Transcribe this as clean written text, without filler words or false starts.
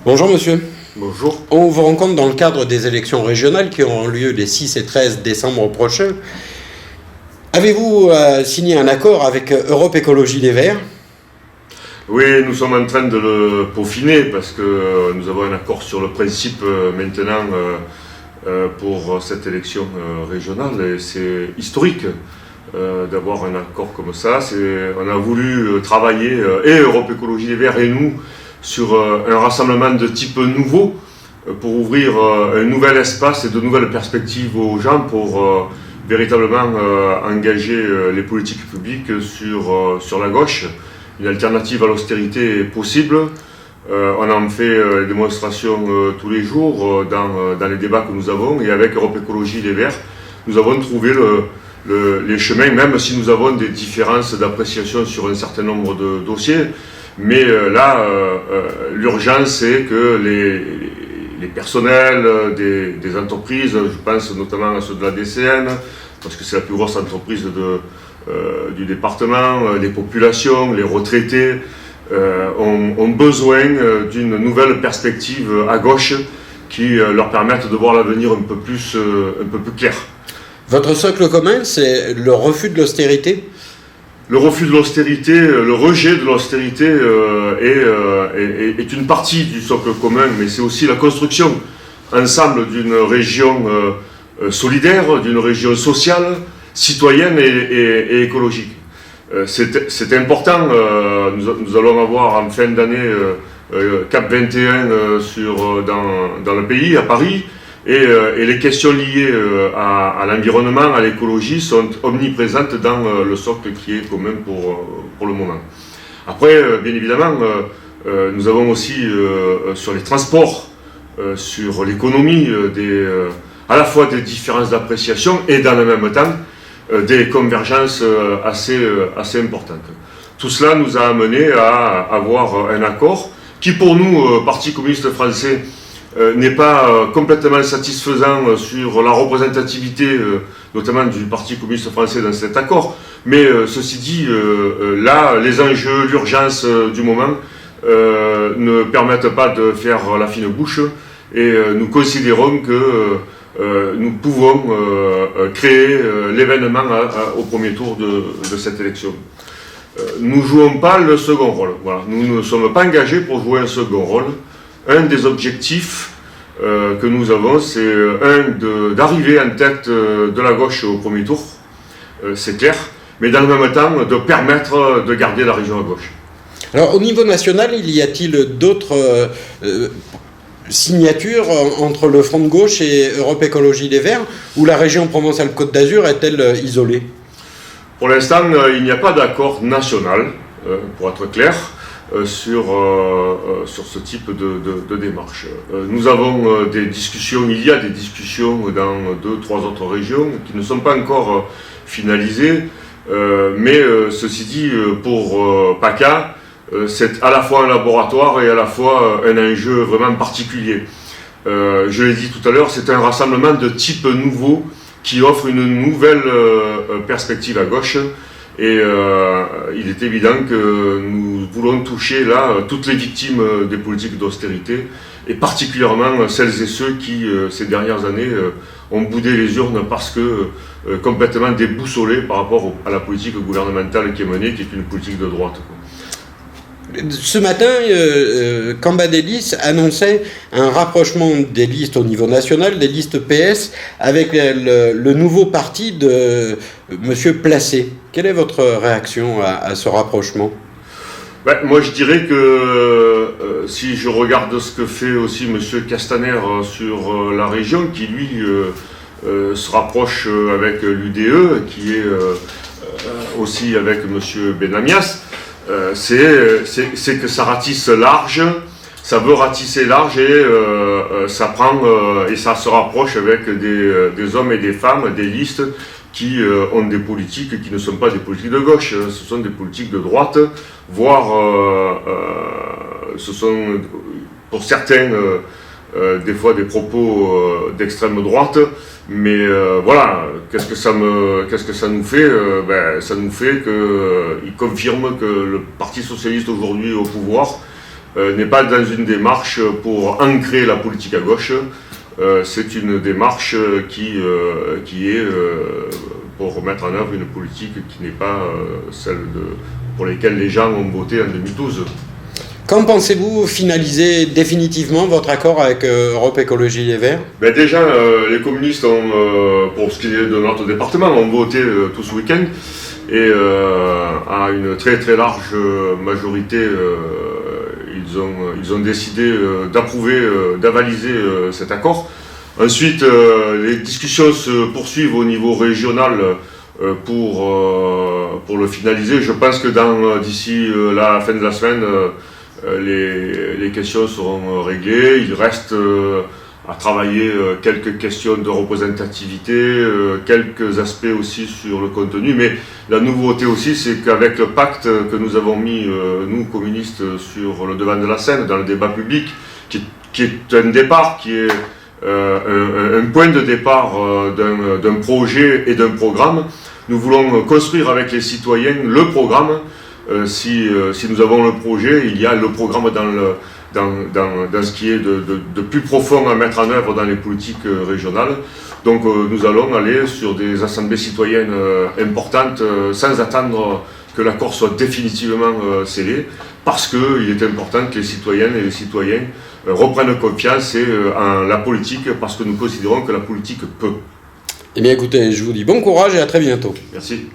Bonjour monsieur. Bonjour. On vous rencontre dans le cadre des élections régionales qui auront lieu les 6 et 13 décembre prochains. Avez-vous signé un accord avec Europe Écologie Les Verts? Oui, nous sommes en train de le peaufiner parce que nous avons un accord sur le principe maintenant pour cette élection régionale et c'est historique d'avoir un accord comme ça. On a voulu travailler, et Europe Écologie Les Verts et nous, sur un rassemblement de type nouveau pour ouvrir un nouvel espace et de nouvelles perspectives aux gens pour véritablement engager les politiques publiques sur la gauche. Une alternative à l'austérité est possible. On en fait les démonstrations tous les jours dans les débats que nous avons. Et avec Europe Écologie Les Verts, nous avons trouvé les chemins, même si nous avons des différences d'appréciation sur un certain nombre de dossiers. Mais là, l'urgence, c'est que les personnels des entreprises, je pense notamment à ceux de la DCN, parce que c'est la plus grosse entreprise du département, les populations, les retraités, ont besoin d'une nouvelle perspective à gauche qui leur permette de voir l'avenir un peu plus clair. Votre socle commun, c'est le refus de l'austérité? Le refus de l'austérité, le rejet de l'austérité est une partie du socle commun, mais c'est aussi la construction ensemble d'une région solidaire, d'une région sociale, citoyenne et écologique. C'est important, nous allons avoir en fin d'année CAP 21 dans le pays, à Paris, et les questions liées à l'environnement, à l'écologie sont omniprésentes dans le socle qui est commun pour le moment. Après, bien évidemment, nous avons aussi sur les transports, sur l'économie, à la fois des différences d'appréciation et dans le même temps des convergences assez importantes. Tout cela nous a amené à avoir un accord qui pour nous, Parti communiste français, n'est pas complètement satisfaisant sur la représentativité, notamment du Parti communiste français dans cet accord. Mais ceci dit, là, les enjeux, l'urgence du moment ne permettent pas de faire la fine bouche et nous considérons que nous pouvons créer l'événement au premier tour de cette élection. Nous ne jouons pas le second rôle. Voilà. Nous ne sommes pas engagés pour jouer un second rôle. Un des objectifs que nous avons, c'est d'arriver en tête de la gauche au premier tour, c'est clair, mais dans le même temps de permettre de garder la région à gauche. Alors au niveau national, il y a-t-il d'autres signatures entre le Front de gauche et Europe Écologie Les Verts, ou la région Provence-Alpes-Côte d'Azur est-elle isolée? Pour l'instant, il n'y a pas d'accord national, pour être clair. Sur ce type de démarche. Nous avons des discussions, il y a des discussions dans 2-3 autres régions qui ne sont pas encore finalisées, mais ceci dit, pour PACA, c'est à la fois un laboratoire et à la fois un enjeu vraiment particulier. Je l'ai dit tout à l'heure, c'est un rassemblement de type nouveau qui offre une nouvelle perspective à gauche. Et il est évident que nous voulons toucher là toutes les victimes des politiques d'austérité et particulièrement celles et ceux qui, ces dernières années, ont boudé les urnes parce que complètement déboussolés par rapport à la politique gouvernementale qui est menée, qui est une politique de droite. Ce matin, Cambadélis annonçait un rapprochement des listes au niveau national, des listes PS, avec le nouveau parti de M. Placé. Quelle est votre réaction à ce rapprochement? Moi, je dirais que si je regarde ce que fait aussi M. Castaner sur la région, qui lui se rapproche avec l'UDE, qui est aussi avec M. Benamias, c'est que ça ratisse large, ça veut ratisser large et ça prend et ça se rapproche avec des hommes et des femmes, des listes qui ont des politiques qui ne sont pas des politiques de gauche, ce sont des politiques de droite, voire ce sont pour certains des fois des propos d'extrême droite. Mais voilà, qu'est-ce que ça nous fait? Ça nous fait qu'il confirme que le Parti socialiste aujourd'hui au pouvoir n'est pas dans une démarche pour ancrer la politique à gauche. C'est une démarche qui est pour remettre en œuvre une politique qui n'est pas celle pour laquelle les gens ont voté en 2012. Quand pensez-vous finaliser définitivement votre accord avec Europe Écologie Les Verts? Déjà, les communistes, pour ce qui est de notre département, ont voté tout ce week-end et à une très très large majorité, ils ont décidé d'approuver, d'avaliser cet accord. Ensuite, les discussions se poursuivent au niveau régional pour le finaliser. Je pense que d'ici la fin de la semaine, les questions seront réglées. Il reste à travailler quelques questions de représentativité, quelques aspects aussi sur le contenu. Mais la nouveauté aussi, c'est qu'avec le pacte que nous avons mis, nous communistes, sur le devant de la scène, dans le débat public, qui est un départ, qui est un point de départ d'un projet et d'un programme, nous voulons construire avec les citoyens le programme. Si nous avons le projet, il y a le programme dans ce qui est de plus profond à mettre en œuvre dans les politiques régionales. Donc nous allons aller sur des assemblées citoyennes importantes sans attendre que l'accord soit définitivement scellé, parce qu'il est important que les citoyennes et les citoyens reprennent confiance en la politique, parce que nous considérons que la politique peut. Eh bien écoutez, je vous dis bon courage et à très bientôt. Merci.